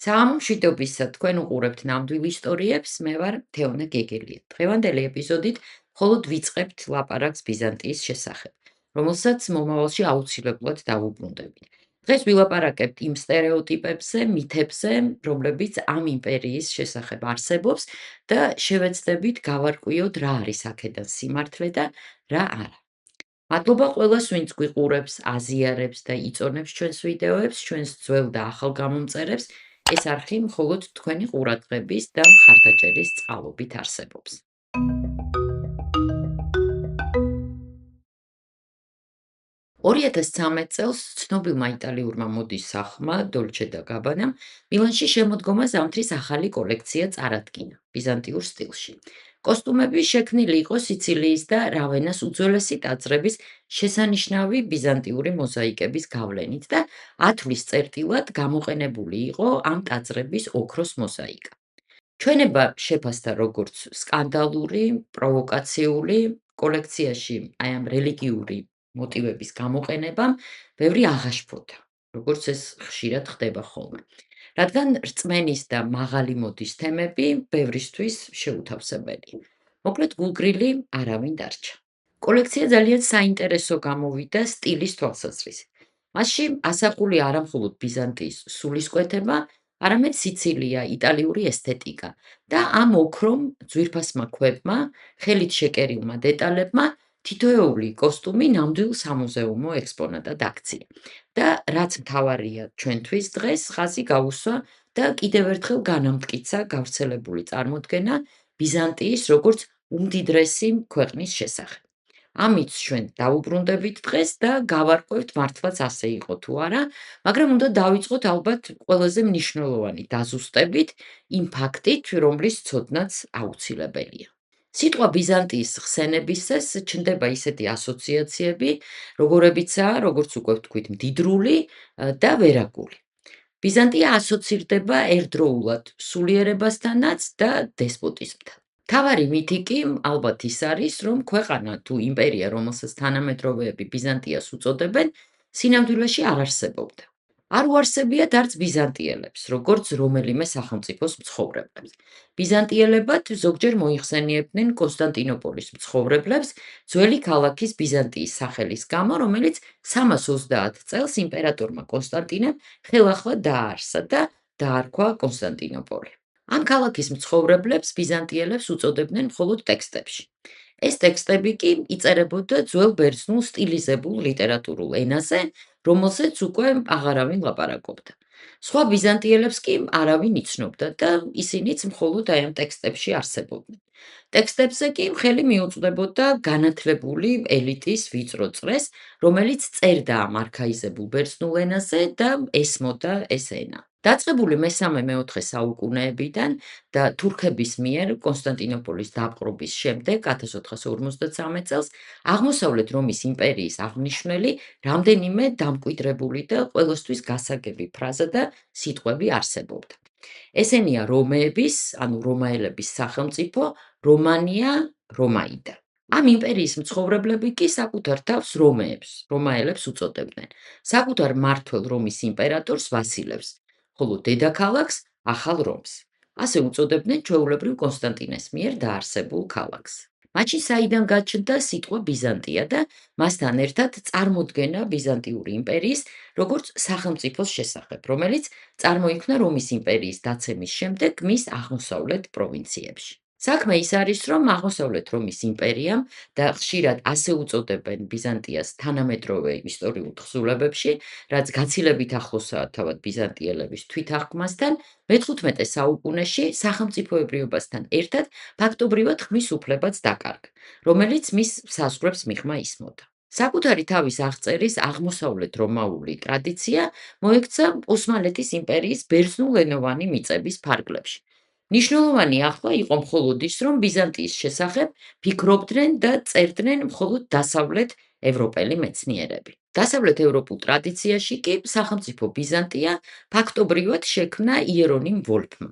საამშვიდობისა თქვენ უყურებთ ნამდვილ ისტორიებს, მე ვარ თეონა გეგელია. დღევანდელი ეპიზოდით მხოლოდ ვიწყებთ ლაპარაკს ბიზანტიის შესახებ, რომელსაც მომავალში აუცილებლად დავუბრუნდებით. დღეს ვილაპარაკებთ იმ სტერეოტიპებზე, მითებზე, რომლებიც ამ იმპერიის შესახებ არსებობს და შევეცდებით გავარკვიოთ რა არის აქედან სიმართლე და რა არა. მადლობა ყველას, ვინც გვიყურებს, აზიარებს და იწონებს ჩვენს ვიდეოებს, ჩვენს ძველ და ახალ გამომწერებს. ეს არხი მხოლოდ თქვენი ყურადღების და მხარდაჭერის წყალობით არსებობს. 2013 წელს ცნობილმა იტალიურმა მოდის სახლმა დოლჩე და გაბანამ მილანში შემოდგომა ზამთრის ახალი კოლექცია წარადგინა ბიზანტიურ სტილში. კოსტუმები შექმნილი იყო სიცილიის და რავენას უძველესი ტაძრების შესანიშნავი ბიზანტიური მოზაიკების გავლენით და 10 თვის წერტილად გამოყენებული იყო ამ ტაძრების ოქროს მოზაიკა. ჩვენება შეფასდა როგორც სკანდალური, პროვოკაციული, კოლექციაში აი ამ რელიგიური მოტივების გამოყენებამ ბევრი აღაშფოთა, როგორც ეს ხშირად ხდება ხოლმე. რადგან რწმენის და მაღალი მოდის თემები ბევრისთვის შეუთავსებელი. მოკლედ გულგრილი არავინ დარჩა. კოლექცია ძალიან საინტერესო გამოვიდა სტილის თვალსაზრისით. მასში ასახული არა მხოლოდ ბიზანტიის სულისკვეთება, არამედ სიცილია, იტალიური ესთეტიკა და ამ ოქრომ ძვირფასმა ქვებმა, ხელით შეკერილმა დეტალებმა თითოეული კოსტუმი ნამდვილ სამუზეუმო ექსპონატად აქცია. და რაც მთავარია ჩვენთვის დღეს, ხაზი გაუსვა და კიდევ ერთხელ განამტკიცა გავრცელებული წარმოდგენა ბიზანტიის როგორც უმდიდრესი ქვეყნის შესახებ. ამით ჩვენ დავუბრუნდებით დღეს და გავარკვევთ მართლაც ასე იყო თუ არა, მაგრამ უნდა დავიწყოთ ალბათ ყველაზე მნიშვნელოვანი დაზუსტებით იმ ფაქტით, რომლის ცოდნაც აუცილებელია. სიტყვა ბიზანტიის ხსენებისას ჩნდება ისეთი ასოციაციები, როგორებიცაა, როგორც უკვე ვთქვით, მდიდრული და ვერაგული. ბიზანტია ასოცირდება ერთდროულად სულიერებასთანაც და დესპოტიზმთან. მთავარი მითი კი ალბათ ის არის, რომ ქვეყანა თუ იმპერია, რომელსაც თანამედროვეები ბიზანტიას უწოდებენ, სინამდვილეში არ არსებობდა. არ უარსებიათ არც ბიზანტიელებს, როგორც რომელიმე სახელმწიფოს მცხოვრებლებს. ბიზანტიელებად ზოგჯერ მოიხსენიებდნენ კონსტანტინოპოლის მცხოვრებლებს ძველი ქალაქის ბიზანტიის სახელის გამო, რომელიც 330 წელს იმპერატორმა კონსტანტინემ ხელახლა დააარსა და დაარქვა კონსტანტინოპოლი. ამ ქალაქის მცხოვრებლებს ბიზანტიელებს უწოდებდნენ მხოლოდ ტექსტებში. ეს ტექსტები კი იწერებოდა ძველ ბერძნულ სტილიზებულ ლიტერატურულ ენაზე, რომელზეც უკვე აღარავინ ლაპარაკობდა. სხვა ბიზანტიელებს კი არავინ იცნობდა და ისინიც მხოლოდ აი ამ ტექსტებში არსებობდნენ. ტექსტებზე კი ხელი მიუწვდებოდა განათლებული ელიტის ვიწრო წრეს, რომელიც წერდა ამ არქაიზებულ ბერძნულ ენაზე და ესმოდა ეს ენა. დაწყებული მესამე-მეოთხე საუკუნეებიდან და თურქების მიერ კონსტანტინოპოლის დაპყრობის შემდეგ 1453 წელს აღმოსავლეთ რომის იმპერიის აღმნიშვნელი რამდენიმე დამკვიდრებული და ყველასთვის გასაგები ფრაზა და სიტყვები არსებობდა. ესენია რომეების, ანუ რომაელების სახელმწიფო, რომანია, რომაიდა. ამ იმპერიის მცხოვრებლები კი საკუთარ თავს რომეებს, რომაელებს უწოდებდნენ, საკუთარ მმართველ რომის იმპერატორს ვასილევს, ხოლო დედაქალაქს ახალ რომს. ასე უწოდებდნენ ჩვეულებრივ კონსტანტინეს მიერ დაარსებულ ქალაქს. მათში საიდან გაჩნდა სიტყვა ბიზანტია და მასთან ერთად წარმოდგენა ბიზანტიური იმპერიის როგორც სახელმწიფოს შესახებ, რომელიც წარმოიქმნა რომის იმპერიის დაცემის შემდეგ მის აღმოსავლეთ პროვინციებში. საქმე ის არის, რომ აღმოსავლეთ რომის იმპერიამ და ხშირად ასე უწოდებენ ბიზანტიას თანამედროვე ისტორიულ თხზულებებში, რაც გაცილებით ახლოსაა თავად ბიზანტიელების თვითაღქმასთან, მე-15 საუკუნეში სახელმწიფოებრიობასთან ერთად ფაქტობრივად ხმის უფლებაც დაკარგა, რომელიც მის საზღვრებს მიღმა ისმოდა. საკუთარი თავის აღწერის აღმოსავლეთ რომაული ტრადიცია მოექცა ოსმალეთის იმპერიის ბერძნულენოვანი მიწების ფარგლებში. მნიშვნელოვანი ახლა იყო მხოლოდ ის, რომ ბიზანტიის შესახებ ფიქრობდნენ და წერდნენ მხოლოდ დასავლეთ ევროპელი მეცნიერები. დასავლეთ ევროპულ ტრადიციაში კი სახელმწიფო ბიზანტია ფაქტობრივად შექმნა იერონიმ ვოლფმა,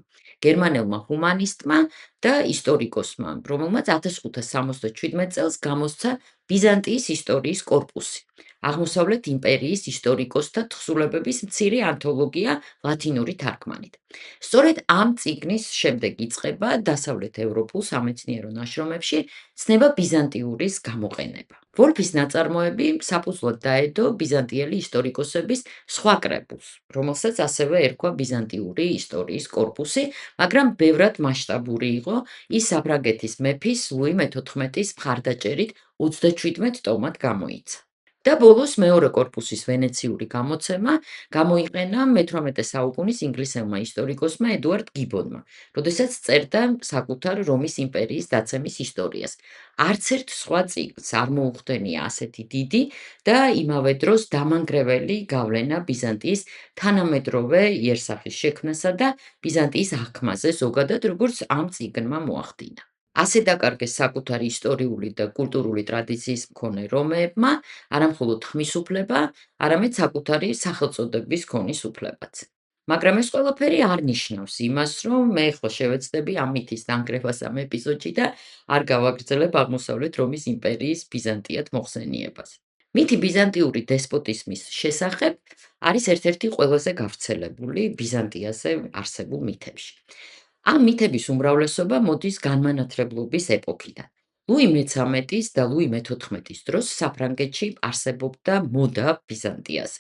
გერმანელმა ჰუმანისტმა და ისტორიკოსმა, რომელმაც 1567 წელს გამოსცა ბიზანტიის ისტორიის კორპუსი. აღმოსავლეთ იმპერიის ისტორიკოსთა თხზულებების მცირე ანთოლოგია ლათინური თარგმანით. სწორედ ამ წიგნის შემდეგ იწყება დასავლეთ ევროპულ სამეცნიერო ნაშრომებში ცნება ბიზანტიურის გამოყენება. ვოლფის ნაწარმოები საფუძვლად დაედო ბიზანტიელი ისტორიკოსების სხვა კრებულს, რომელსაც ასევე ერქვა ბიზანტიური ისტორიის კორპუსი, მაგრამ ბევრად მასშტაბური იყო ის საფრანგეთის მეფის ლუი მე-14-ის მხარდაჭერით 37 ტომად გამოიცა. და ბოლოს მეორე კორპუსის ვენეციური გამოცემა გამოიყენა მე-18 საუკუნის ინგლისელმა ისტორიკოსმა ედუარდ გიბონმა, როდესაც წერდა საკუთარ რომის იმპერიის დაცემის ისტორიას. არც ერთ სხვა წიგნს არ მოუხდენია ასეთი დიდი და იმავე დროს დამანგრეველი გავლენა ბიზანტიის თანამედროვე იერსახის შექმნასა და ბიზანტიის აღქმაზე ზოგადად, როგორც ამ წიგნმა მოახდინა. ასე დაკარგეს საკუთარი ისტორიული და კულტურული ტრადიციის მქონე რომეებმა არამხოლოდ ხმის უფლება, არამედ საკუთარი სახელწოდების ქონის უფლებაც. მაგრამ ეს ყველაფერი არ ნიშნავს იმას, რომ მე ხო შევეცდები ამ მითის დანგრევას ამ ეპიზოდში და არ გავაგრძელებ აღმოსავლეთ რომის იმპერიის ბიზანტიად მოხსენიებას. მითი ბიზანტიური დესპოტიზმის შესახებ არის ერთ-ერთი ყველაზე გავრცელებული ბიზანტიაზე არსებულ მითებში. ამ მითების უმრავლესობა მოდის განმანათლებლობის ეპოქიდან. ლუი მე-13-ის და ლუი მე-14-ის დროს საფრანგეთში არსებობდა მოდა ბიზანტიაზე.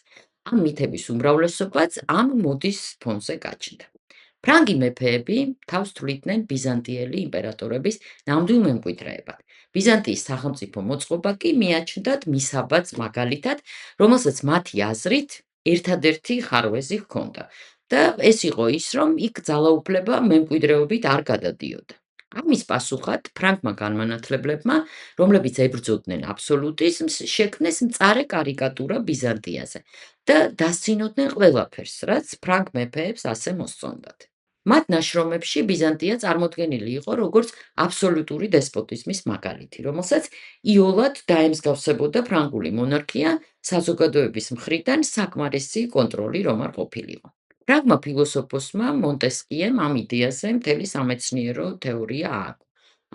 ამ მითების უმრავლესობაც ამ მოდის ფონზე გაჩნდა. ფრანგი მეფეები თავს თვლიდნენ ბიზანტიელი იმპერატორების ნამდვილ მემკვიდრეებად. ბიზანტიის სახელმწიფო მოწყობა კი მიაჩნდათ მისაბაძ მაგალითად, რომელსაც მათი აზრით ერთადერთი ხარვეზი ჰქონდა. და ეს იყო ის, რომ იქ ძალაუფლება მემკვიდრეობით არ გადადიოდა. ამის პასუხად ფრანგმა განმანათლებლებმა, რომლებიც ებრძოდნენ აბსოლუტიზმს, შექმნეს მწარე კარიკატურა ბიზანტიაზე და დასცინოდნენ ყველაფერს, რაც ფრანგ მეფეებს ასე მოსწონდათ. მათ ნაშრომებში ბიზანტია წარმოდგენილი იყო როგორც აბსოლუტური დესპოტიზმის მაგალითი, რომელსაც იოლად დაემსგავსებოდა ფრანგული მონარქია, საზოგადოების მხრიდან საკმარისი კონტროლი რომ არ ყოფილიყო. ფრანგმა ფილოსოფოსმა მონტესკიემ ამ იდეაზე მთელი სამეცნიერო თეორია ააგო.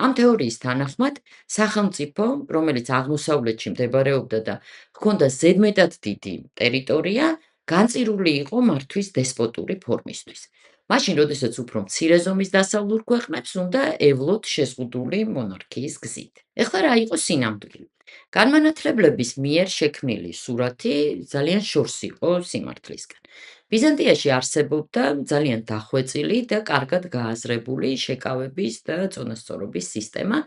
ამ თეორიის თანახმად, სახელმწიფო, რომელიც აღმოსავლეთში მდებარეობდა და ჰქონდა ზედმეტად დიდი ტერიტორია, განწირული იყო მართვის დესპოტური ფორმისთვის. მაშინ, როდესაც უფრო მცირე ზომის დასავლურ ქვეყნებს უნდა ევლოთ შეზღუდული მონარქიის გზით. ეხლა რა იყო სინამდვილე? განმანათლებლების მიერ შექმნილი სურათი ძალიან შორს იყო სიმართლისგან. ბიზანტიაში არსებობდა ძალიან დახვეწილი და კარგად გააზრებული შეკავების და წონასწორობის სისტემა,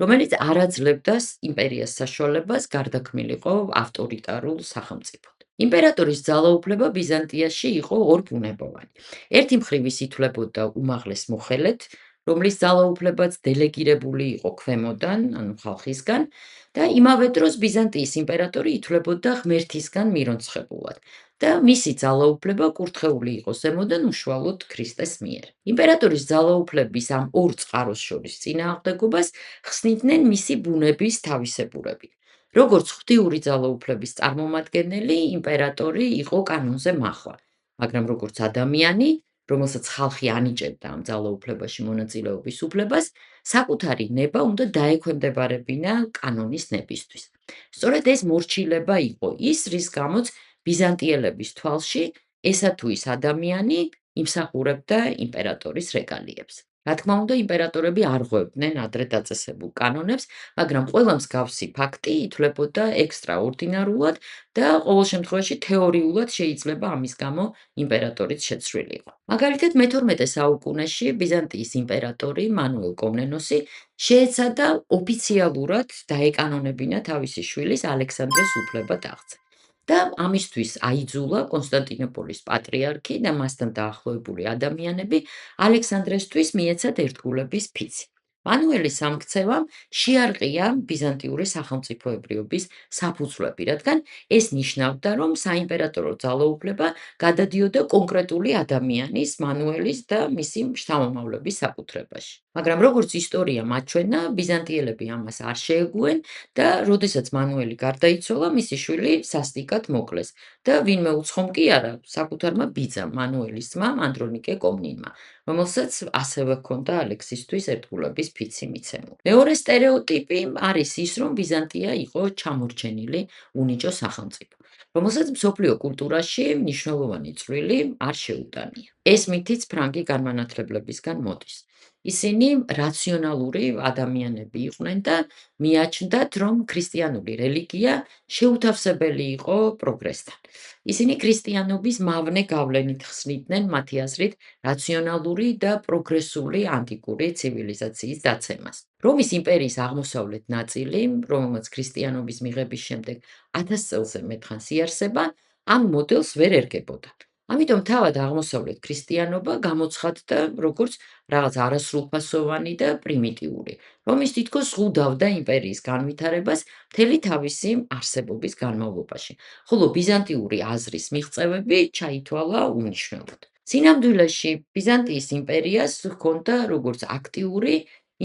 რომელიც არ აძლევდა იმპერიას საშუალებას გარდაქმნილიყო ავტორიტარულ სახელმწიფოდ. იმპერატორის ძალაუფლება ბიზანტიაში იყო ორბუნებოვანი. ერთი მხრივ ის ითვლებოდა უმაღლეს მოხელედ, რომლის ძალაუფლებაც დელეგირებული იყო ქვემოდან, ანუ ხალხისგან, და იმავე დროს ბიზანტიის იმპერატორი ითვლებოდა ღმერთისგან მირონცხებულად და მისი ძალაუფლება კურთხეული იყო ზემოდან უშუალოდ ქრისტეს მიერ. იმპერატორის ძალაუფლების ამ ორ წყაროს შორის წინააღმდეგობას ხსნიდნენ მისი ბუნების თავისებურებით. როგორც ღვთიური ძალაუფლების წარმომადგენელი, იმპერატორი იყო კანონზე მახვა, მაგრამ როგორც ადამიანი, რომელსაც ხალხი ანიჭებდა ამ ძალაუფლებაში მონაწილეობის უფლებას, საკუთარი ნება უნდა დაექვემდებარებინა კანონის ნებისთვის. სწორედ ეს მორჩილება იყო ის, რის გამოც ბიზანტიელების თვალში ესა თუ ის ადამიანი იმსახურებდა იმპერატორის რეგალიებს. რა თქმა უნდა, იმპერატორები არ ღვევდნენ ადრე დაწესებულ კანონებს, მაგრამ ყველა მსგავსი ფაქტი ითვლებოდა ექსტრაორდინარულად და ყოველ შემთხვევაში თეორიულად შეიძლება ამის გამო იმპერატორიც შეცვლილიყო. მაგალითად, მე-12 საუკუნეში ბიზანტიის იმპერატორი მანუელ კომნენოსი შეეცადა ოფიციალურად დაეკანონებინა თავისი შვილის ალექსანდრეს უფლება ტახტზე. და ამისთვის აიძულა კონსტანტინოპოლის პატრიარქი და მასთან დაახლოებული ადამიანები ალექსანდრესთვის მიეცათ ერთგულების ფიცი. მანუელის ამქცევამ შეარყია ბიზანტიური სახელმწიფოებრიობის საფუძვლები, რადგან ეს ნიშნავდა, რომ საიმპერატორო ძალაუფლება გადადიოდა კონკრეტული ადამიანის, მანუელის და მისი შთამომავლების საკუთრებაში. მაგრამ როგორც ისტორია მაჩვენა, ბიზანტიელები ამას არ შეეგუენ და როდესაც მანუელი გარდაიცვალა, მისი შვილი სასტიკად მოკლეს და ვინმე უცხომ კი არა, საკუთარმა ბიძამ, მანუელის ძმამ ანდრონიკე კომნინმა, რომელსაც ასევე ჰქონდა ალექსისთვის ერთგულების ფიცი მიცემული. მეორე სტერეოტიპი არის ის, რომ ბიზანტია იყო ჩამორჩენილი უნიჭო სახელმწიფო, რომელსაც მსოფლიო კულტურაში მნიშვნელოვანი წვლილი არ შეუტანია. ეს მითიც ფრანგი განმანათლებლებისგან მოდის. ისინი რაციონალური ადამიანები იყვნენ და მიაჩნდათ, რომ ქრისტიანული რელიგია შეუთავსებელი იყო პროგრესთან. ისინი ქრისტიანობის მავნე გავლენით ხსნიდნენ მათი აზრით რაციონალური და პროგრესული ანტიკური ცივილიზაციის დაცემას. რომის იმპერიის აღმოსავლეთ ნაწილი, რომელმაც ქრისტიანობის მიღების შემდეგ 1000 წელზე მეტხანს იარსება, ამ მოდელს ვერ ერგებოდა. ამიტომ თავად აღმოსავლეთ ქრისტიანობა გამოცხადდა როგორც რაღაც არასრულფასოვანი და პრიმიტიული, რომის თითქოს ზღუდავდა იმპერიის განვითარებას მთელი თავისი არსებობის განმავლობაში, ხოლო ბიზანტიური აზრის მიღწევები ჩაითვალა უმნიშვნელოდ. სინამდვილეში ბიზანტიის იმპერიას ჰქონდა როგორც აქტიური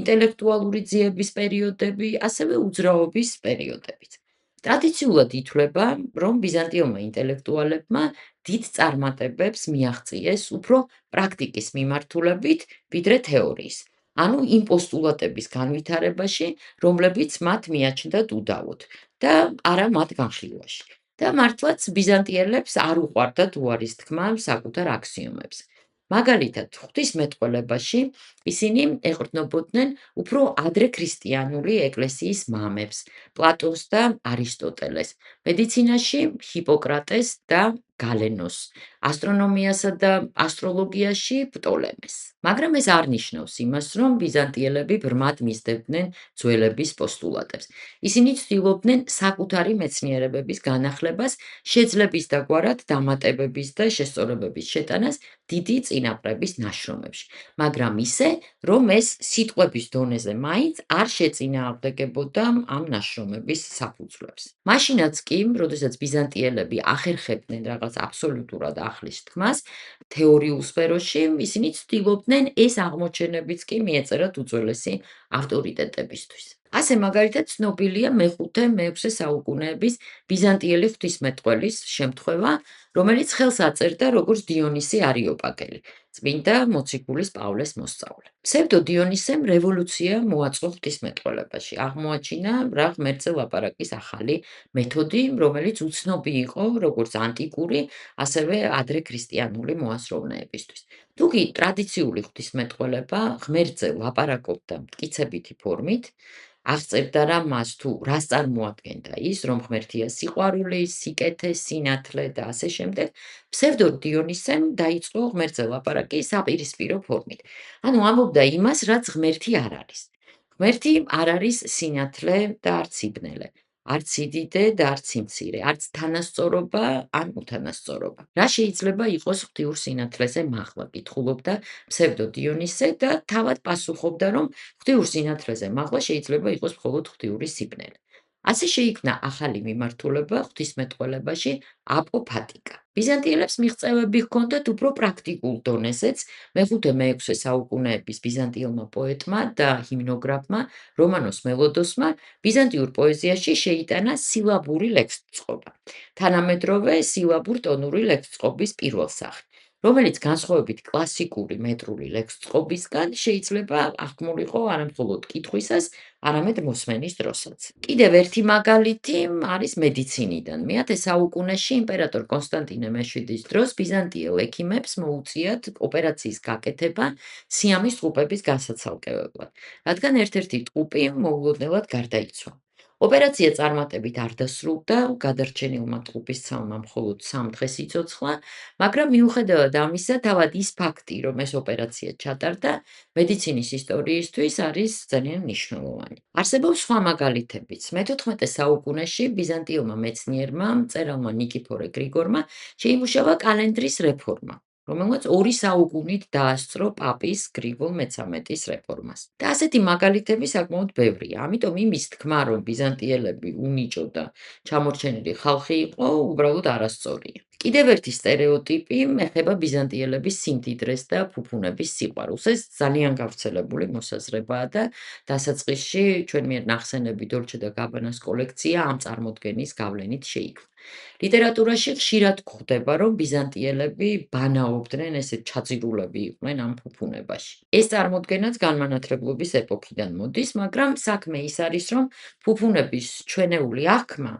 ინტელექტუალური ძიების პერიოდები, ასევე უძრაობის პერიოდებიც. ტრადიციულად ითვლება, რომ ბიზანტიელმა ინტელექტუალებმა დიდ წარმატებებს მიაღწიეს უფრო პრაქტიკის მიმართულებით, ვიდრე თეორიის. ანუ იმ პოსტულატების განვითარებაში, რომლებიც მათ მიაჩნდათ უდავოდ და არა მათ განხილვაში. და მართლაც ბიზანტიელებს არ უყვარდათ უარის თქმა საკუთარ აქსიომებს. მაგალითად, ღვთისმეტყველებაში ისინი ეყრდნობოდნენ უფრო ადრე ქრისტიანული ეკლესიის მამებს, პლატონს და არისტოტელეს, მედიცინაში ჰიპოკრატეს და გალენოსს, ასტრონომიასა და ასტროლოგიაში პტოლემეს. მაგრამ ეს არ ნიშნავს იმას, რომ ბიზანტიელები ბრმად მისდევდნენ ძველების პოსტულატებს. ისინი ცდილობდნენ საკუთარი მეცნიერებების განახლებას, შეძლების დაგვარად დამატებების და შესწორებების შეტანას დიდი წინაპრების ნაშრომებში, მაგრამ ისე, რომ ეს სიტყვების დონეზე მაინც არ შეწინააღმდეგებოდა ამ ნაშრომების საფუძვლებს. მაშინაც კი, როდესაც ბიზანტიელები ახერხებდნენ რაღაც აბსოლუტურად ახლის თქმას თეორიულ სფეროში, ისინი ცდილობდნენ ეს აღმოჩენებიც კი მიეწერათ უძველესი ავტორიტეტებისთვის. ასე მაგალითად ცნობილია მე-5-მე-6 საუკუნეების ბიზანტიელი ღვთისმეტყველის შემთხვევა, რომელიც ხელს აწერდა როგორც დიონისი არიოპაგელი, წმინდა მოციქულის პავლეს მოსწავლე. ფსევდო დიონისემ რევოლუცია მოაწყო ღვთისმეტყველებაში. აღმოაჩინა რა ღმერთზე ლაპარაკის ახალი მეთოდი, რომელიც უცნობი იყო როგორც ანტიკური, ასევე ადრე ქრისტიანული მოაზროვნეებისთვის. თუკი ტრადიციული ღვთისმეტყველება ღმერთზე ლაპარაკობდა მტკიცებითი ფორმით, აღწერდა რა მას თუ რას წარმოადგენდა ის, რომ ღმერთია სიყვარული, სიკეთე, სინათლე და ასე შემდეგ, ფსევდო დიონისემ დაიწყო ღმერთზე ლაპარაკი საპირისპირო ფორმით. ანუ ამბობდა იმას, რაც ღმერთი არ არის. ღმერთი არ არის სინათლე და არც სიბნელე, არც სიდიდე და არც სიმცირე, არც თანასწორობა ან უთანასწორობა. რა შეიძლება იყოს ღვთიურ სინათლეზე მაღლა, კითხულობდა ფსევდო დიონისე და თავად პასუხობდა, რომ ღვთიურ სინათლეზე მაღლა შეიძლება იყოს მხოლოდ ღვთიური სიბნელე. ასე შეიქმნა ახალი მიმართულება ღვთისმეტყველებაში აპოფატიკა. ბიზანტიელებს მიღწევები ჰქონდათ უფრო პრაქტიკულ დონეზეც, მე-5-მე-6 საუკუნეების ბიზანტიელმა პოეტმა და ჰიმნოგრაფმა რომანოს მელოდოსმა ბიზანტიურ პოეზიაში შეიტანა სილაბური ლექსწყობა, თანამედროვე სილაბურ-ტონური ლექსწყობის პირველსახე, რომელიც განსხვავებით კლასიკური მეტრული ლექსწყობისგან შეიძლება აღქმულიყო არა მხოლოდ კითხვისას, არამედ მოსმენის დროსაც. კიდევ ერთი მაგალითი არის მედიცინიდან. მე-10 საუკუნეში იმპერატორ კონსტანტინე მეშვიდის დროს ბიზანტიელ ექიმებს მოუწიათ ოპერაციის გაკეთება სიამის ტყუპების განსაცალკევებლად, რადგან ერთ-ერთი ტყუპი მოულოდნელად გარდაიცვალა. ოპერაცია წარმატებით არ დასრულდა, გადარჩენილმა ტყუპისცალმა მხოლოდ 3 დღეს იცოცხლა, მაგრამ მიუხედავად ამისა, თავად ის ფაქტი, რომ ეს ოპერაცია ჩატარდა, მედიცინის ისტორიისთვის არის ძალიან მნიშვნელოვანი. არსებობს სხვა მაგალითებიც. მე-14 საუკუნეში ბიზანტიელმა მეცნიერმა, მწერალმა ნიკიფორე გრიგორმა შეიმუშავა კალენდრის რეფორმა, რომელმაც 2 საუკუნით დაასწრო პაპის გრიგოლ მე-13-ის რეფორმას. და ასეთი მაგალითები საკმაოდ ბევრია. ამიტომ იმის თქმა, რომ ბიზანტიელები უნიჭო და ჩამორჩენილი ხალხი იყო, უბრალოდ არასწორია. კიდევ ერთი სტერეოტიპი ეხება ბიზანტიელების სიმდიდრეს და ფუფუნების სიყვარულს. ეს ძალიან გავრცელებული მოსაზრებაა და დასაწყისში ჩვენ მიერ ნახსენები დოლჩე და გაბანას კოლექცია ამ წარმოდგენის გავლენით შეიქმნა. ლიტერატურაში ხშირად გვხვდება, რომ ბიზანტიელები ბანაობდნენ, ესეთ ჩაძირულები იყვნენ ამ ფუფუნებაში. ეს წარმოდგენაც განმანათლებლობის ეპოქიდან მოდის, მაგრამ საქმე ის არის, რომ ფუფუნების ჩვენეული აღქმა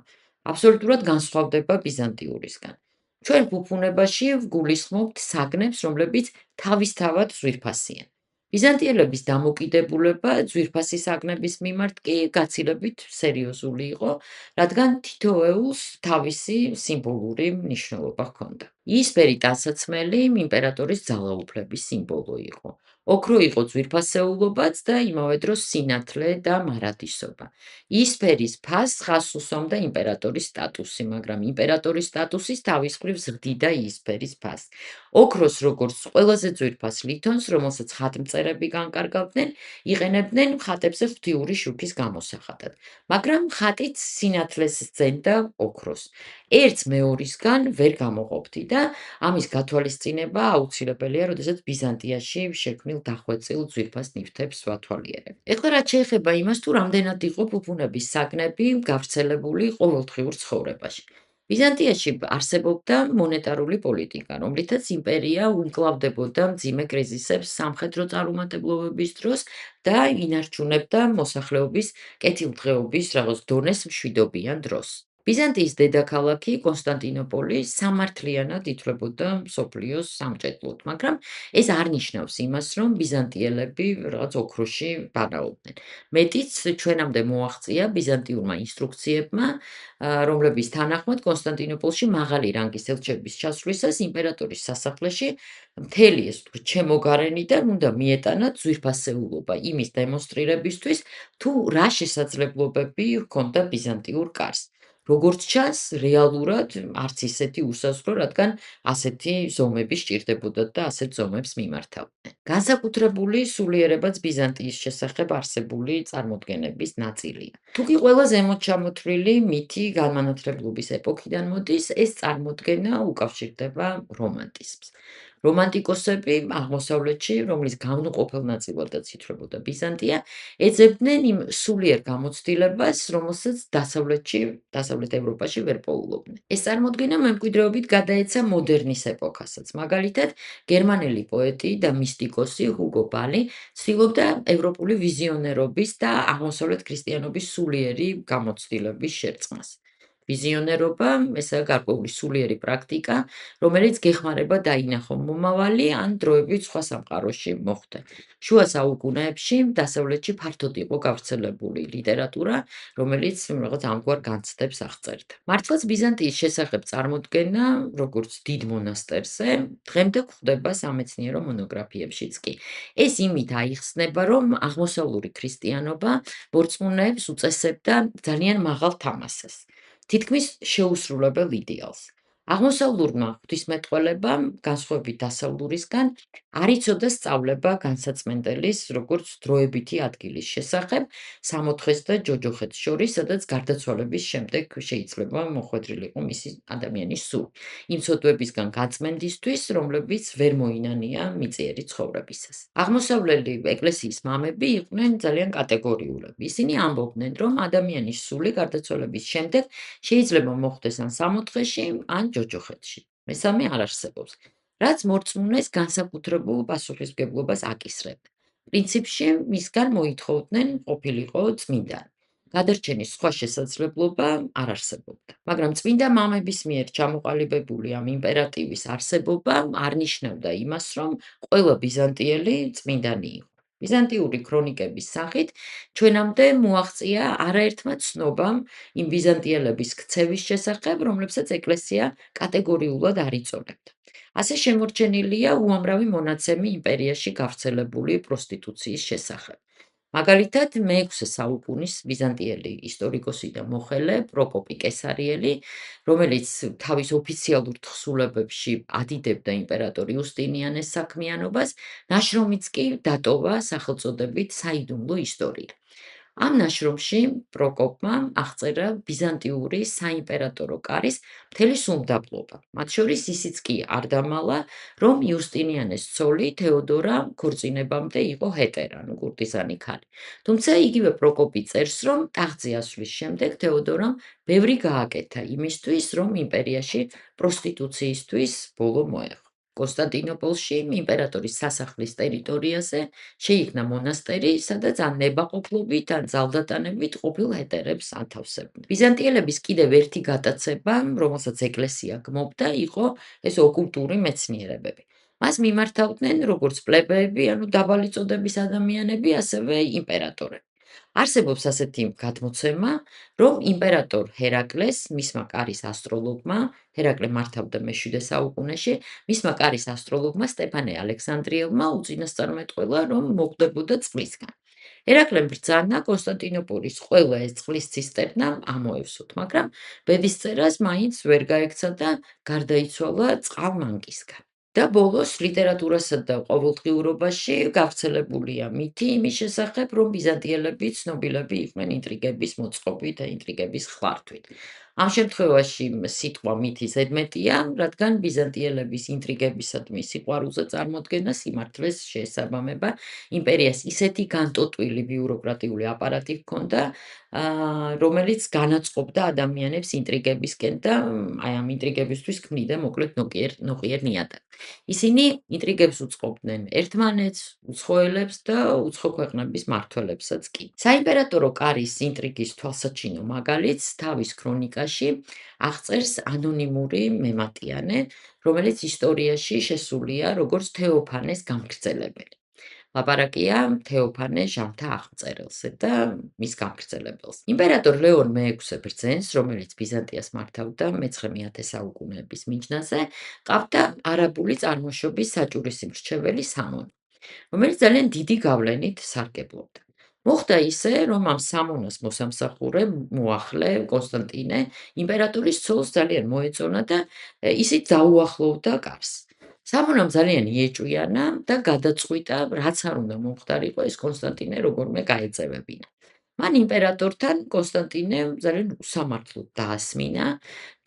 აბსოლუტურად განსხვავდება ბიზანტიურისგან. ჩვენ ფუფუნებაში ვგულისხმობთ საგნებს, რომლებიც თავისთავად ძვირფასიან. ბიზანტიელების დამოკიდებულება ძვირფასი საგნების მიმართ კი გაცილებით სერიოზული იყო, რადგან თითოეულს თავისი სიმბოლური მნიშვნელობა ჰქონდა. იისფერი ტანსაცმელი იმპერატორის ძალაუფლების სიმბოლო იყო. ოქრო იყო ძვირფასეულობაც და იმავე დროს სინათლე და მარადისობა. იისფერის ფასს ხაზს უსვამდა იმპერატორის სტატუსი, მაგრამ იმპერატორის სტატუსის თავის მხრივ ზრდიდა იისფერის ფასს. ოქროს როგორც ყველაზე ძვირფას ლითონს, რომელსაც ხატმწერები განკარგავდნენ, იყენებდნენ ხატებზე ღვთიური შუქის გამოსახატად. მაგრამ ხატით სინათლეს სძენდა ოქროს. ერთს მეორისგან ვერ გამოყოფდი და ამის გათვალისწინება აუცილებელია, როდესაც ბიზანტიაში შექმნილ დახვეწილ ძვირფას ნივთებს ვათვალიერებ. ეხლა რაც შეეხება იმას, თუ რამდენად იყო ფუფუნების საგნები გავრცელებული ყოველდღიურ ცხოვრებაში. ბიზანტიაში არსებობდა მონეტარული პოლიტიკა, რომლითაც იმპერია უმკლავდებოდა მძიმე კრიზისებს სამხედრო წარუმატებლობების დროს და ინარჩუნებდა მოსახლეობის კეთილდღეობის რაღაც დონეს მშვიდობიან დროს. ბიზანტიის დედაქალაქი კონსტანტინოპოლი სამართლიანად ითვლებოდა მსოფლიოს სამჭედლოდ, მაგრამ ეს არ ნიშნავს იმას, რომ ბიზანტიელები რაღაც ოქროში ბანაობდნენ. მეტიც ჩვენამდე მოაღწია ბიზანტიურმა ინსტრუქციებმა, რომლების თანახმად კონსტანტინოპოლში მაღალი რანგის ელჩების ჩასვლისას იმპერატორის სასახლეში მთელი ეს ჩემოგარენიდან უნდა მიეტანათ ძვირფასეულობა იმის დემონსტრირებისთვის, თუ რა შესაძლებლობები ჰქონდა ბიზანტიურ კარს. როგორც ჩანს, რეალურად არც ისეთი უსაზღვრო, რადგან ასეთი ზომები სჭირდებოდათ და ასეთ ზომებს მიმართავდნენ. განსაკუთრებული სულიერებაც ბიზანტიის შესახებ არსებული წარმოდგენების ნაწილია. თუკი ყველა ზემოთ ჩამოთვლილი მითი განმანათლებლობის ეპოქიდან მოდის, ეს წარმოდგენა უკავშირდება რომანტიზმს. რომანტიკოსები აღმოსავლეთში, რომლის განუყოფელ ნაწილადაც ითვლებოდა ბიზანტია, ეძებდნენ იმ სულიერ გამოცდილებას, რომელსაც დასავლეთ ევროპაში ვერ პოულობდნენ. ეს წარმოდგენა მემკვიდრეობით გადაეცა მოდერნის ეპოქასაც. მაგალითად, გერმანელი პოეტი და მისტიკოსი ჰუგო ბალი ცდილობდა ევროპული ვიზიონერობის და აღმოსავლეთ ქრისტიანობის სულიერი გამოცდილების შერწყმას. ვიზიონერობა, ესაა გარკვეული სულიერი პრაქტიკა, რომელიც გეხმარება დაინახო მომავალი ან დროებით სხვა სამყაროში მოხვდა. შუა საუკუნეებში დასავლეთში ფართოდ იყო გავრცელებული ლიტერატურა, რომელიც რაღაც ამგვარ განცდებს აღწერდა. მართლაც ბიზანტიის შესახებ წარმოდგენა, როგორც დიდ მონასტერზე, დღემდე გვხვდება სამეცნიერო მონოგრაფიებშიც კი. ეს იმით აიხსნება, რომ აღმოსავლური ქრისტიანობა მორწმუნეებს უწესებდა ძალიან მაღალ თამასას. თითქმის შეუსრულებელ იდეალს. აღმოსავლურმა ღვთისმეტყველებამ, განსხვავებით დასავლურისგან, არ იცოდა სწავლება განსაცმენდელის, როგორც დროებითი ადგილის შესახებ, სამოთხეს და ჯოჯოხეთს შორის, სადაც გარდაცვალების შემდეგ შეიძლება მოხვედრილიყო მისი ადამიანის სული. იმ ცოდვებისგან გაწმენდისთვის, რომლებიც ვერ მოინანია მიწიერი ცხოვრებისას. აღმოსავლელი ეკლესიის მამები იყვნენ ძალიან კატეგორიულები. ისინი ამბობდნენ, რომ ადამიანის სული გარდაცვალების შემდეგ შეიძლება მოხვდეს ან სამოთხეში, ან ჯოჯოხეთში. მესამე არ არსებობს, რაც მორწმუნეს განსაკუთრებულ პასუხისმგებლობას აკისრებდა. პრინციპში მისგან მოითხოვდნენ ყოფილიყო წმინდანი. გადარჩენის სხვა შესაძლებლობა არ არსებობდა. მაგრამ წმინდა მამების მიერ ჩამოყალიბებული ამ იმპერატივის არსებობა არ ნიშნავდა იმას, რომ ყველა ბიზანტიელი წმინდანი იყო. ბიზანტიური ქრონიკების სახით ჩვენამდე მოაღწია არაერთმა ცნობამ იმ ბიზანტიელების ქცევის შესახებ, რომლებსაც ეკლესია კატეგორიულად არ იწოდებდა. ასე შემორჩენილია უამრავი მონაცემი იმპერიაში გავრცელებული პროსტიტუციის შესახებ. მაგალითად, მე-6 საუკუნის ბიზანტიელი ისტორიკოსი და მოხელე პროკოპი კესარიელი, რომელიც თავის ოფიციალურ თხზულებებში ადიდებდა იმპერატორ იუსტინიანეს საქმიანობას, ნაშრომიც კი დატოვა სახელწოდებით „საიდუმლო ისტორია“. ამ ნაშრომში პროკოპმა აღწერა ბიზანტიური საიმპერატორო კარის მთელი სრულმდაბლობა. მათ შორის ისიც კი არ დამალა, რომ იუსტინიანეს ცოლი თეოდორა ქორწინებამდე იყო ჰეტერა, კურტიზანი ქალი. თუმცა იგივე პროკოპი წერს, რომ ტახტზე ასვლის შემდეგ თეოდორამ ბევრი გააკეთა იმისთვის, რომ იმპერიაში პროსტიტუციისთვის ბოლო მოეღო. კონსტანტინოპოლში იმპერატორის სასახლის ტერიტორიაზე შეიქმნა მონასტერი, სადაც ან ნებაყოფლობით, ან ძალდატანებით ყოფილ ჰეტერებს ათავსებდნენ. ბიზანტიელების კიდევ ერთი გატაცება, რომელსაც ეკლესია გმობდა, იყო ეს ოკულტური მეცნიერებები. მას მიმართავდნენ როგორც პლებეები, ანუ დაბალი წოდების ადამიანები, ასევე იმპერატორები. არსებობს ასეთი გადმოცემა, რომ იმპერატორ ჰერაკლეს, მისმა კარის ასტროლოგმა, ჰერაკლე მართავდა მე-7 საუკუნეში, მისმა კარის ასტროლოგმა სტეფანე ალექსანდრიელმა უწინასწარმეტყველა, რომ მოკვდებოდა წყლისგან. ჰერაკლემ ბრძანა კონსტანტინოპოლის ყველა ეს წყლის ცისტერნა ამოევსოთ, მაგრამ ბედისწერას მაინც ვერ გაექცა და გარდაიცვალა წყალმანკისგან. და ბოლოს ლიტერატურასა და ყოველდღიურობაში გავრცელებულია მითი იმის შესახებ, რომ ბიზანტიელები ცნობილები იყვნენ ინტრიგების მოწყობით და ინტრიგების ხლართვით. ამ შემთხვევაში სიტყვა მითი ზედმეტია, რადგან ბიზანტიელების ინტრიგებისადმი სიყვარულზე წარმოდგენა სიმართლეს შეესაბამება. იმპერიას ისეთი განტოტვილი ბიუროკრატიული აპარატი ჰქონდა, რომელიც განაწყობდა ადამიანებს ინტრიგებისკენ და აი ამ ინტრიგებისთვის ქმნიდა მოკლედ ნოყიერ ნიადაგს. ისინი ინტრიგებს უწყობდნენ ერთმანეთს, უცხოელებს და უცხო ქვეყნების მმართველებსაც კი. საიმპერატორო კარის ინტრიგის თვალსაჩინო მაგალითს თავის ქრონიკაში აღწერს ანონიმური მემატიანე, რომელიც ისტორიაში შესულია როგორც თეოფანეს გამგრძელებელი. ლაპარაკია თეოფანე ჟამთა აღმწერელზე და მის გამგრძელებელს. იმპერატორ ლეონ მე-6 ბრძენს, რომელიც ბიზანტიას მართავდა მე-9 საუკუნეების მიჯნაზე, ყავდა არაბული წარმოშობის საჭურისი მრჩეველი სამონი, რომელიც ძალიან დიდი გავლენით სარგებლობდა. მოხდა ისე, რომ ამ სამონას მოსამსახურე მოახლე კონსტანტინე იმპერატორის ცოლს ძალიან მოეწონა და ისიც დაუახლოვდა კარს. სამონამ ძალიან იეჭვიანა და გადაწყვიტა, რაც არ უნდა მომხდარიყო, ეს კონსტანტინე როგორმე გაეწევებინა. მან იმპერატორთან კონსტანტინე ძალიან უსამართლოდ დაასმინა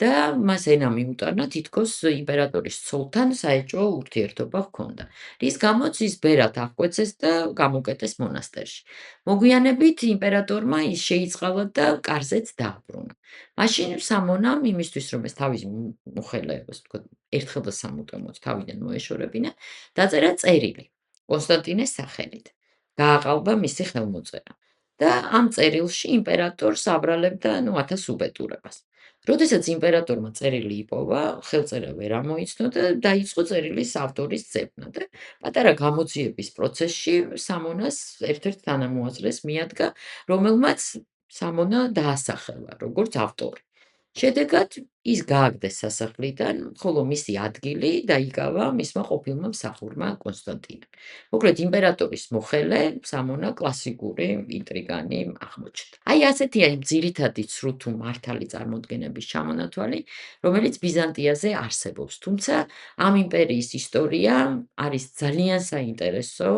და მას ენა მიუტანა, თითქოს იმპერატორის ცოლთან საეჭვო ურთიერთობა ჰქონდა, რის გამოც ის ბერად აღკვეცეს და გამოკეტეს მონასტერში. მოგვიანებით იმპერატორმა ის შეიწყალა და კარზეც დააბრუნა. მაშინ სამონამ იმისთვის, რომ ეს თავის მოხელე, ასე ვთქვათ, ერთხელ და სამუდამოდ თავიდან მოეშორებინა, დაწერა წერილი კონსტანტინეს სახელით. გააყალბა მისი ხელმოწერა. და ამ წერილში იმპერატორს აბრალებდა 1000 უბედურებას. როდესაც იმპერატორმა წერილი იპოვა, ხელწერა ვერ ამოიცნო და დაიწყო წერილის ავტორის ძებნა და პატარა გამოძიების პროცესში სამონას ერთ-ერთ თანამოაზრეს მიადგა, რომელმაც სამონა დაასახელა როგორც ავტორი. შედეგად ის გააგდეს სასახლიდან, ხოლო მისი ადგილი დაიკავა მისმა ყოფილმა მსახურმა კონსტანტინემ. მოკლედ იმპერატორის მოხელე სამონა კლასიკური ინტრიგანი აღმოჩნდა. აი ასეთია იმ ძირითადი ცრუ თუ მართალი წარმოდგენების ჩამონათვალი, რომელიც ბიზანტიაზე არსებობს. თუმცა ამ იმპერიის ისტორია არის ძალიან საინტერესო,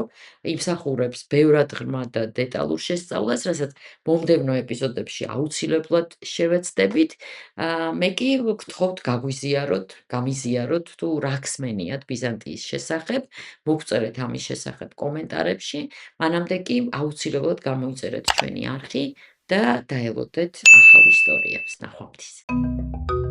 იმსახურებს ბევრად ღრმა და დეტალურ შესწავლას, რასაც მომდევნო ეპიზოდებში აუცილებლად შევეცდებით. მე კი გთხოვთ გამიზიაროთ თუ რა ხსმენიათ ბიზანტიის შესახებ, მოგწერეთ ამის შესახებ კომენტარებში, მანამდე კი აუცილებლად გამოიწერეთ ჩვენი არხი და დაელოდეთ ახალ ისტორიებს. ნახვამდის.